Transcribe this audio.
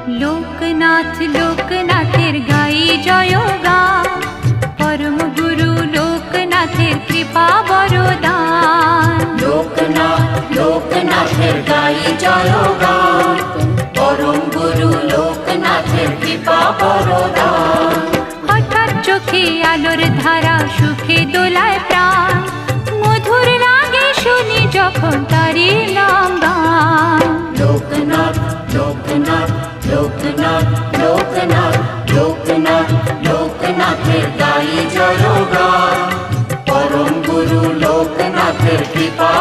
লোকনাথ লোকনাথের গাই জয়গান, পরম গুরু লোকনাথের কৃপা বরদান। লোকনাথ লোকনাথের গাই জয়গান, পরম গুরু লোকনাথের কৃপা বরদান। হঠাৎ চোখে আলোর ধারা, সুখে দোলায় প্রাণ, মধুর লাগে শুনি যখন তারি নাম গান। লোকনাথ লোকনাথ লোকনাথ লোকনাথ লোকনাথ লোকনাথের গাই জয়গান, পরম গুরু লোকনাথের কৃপা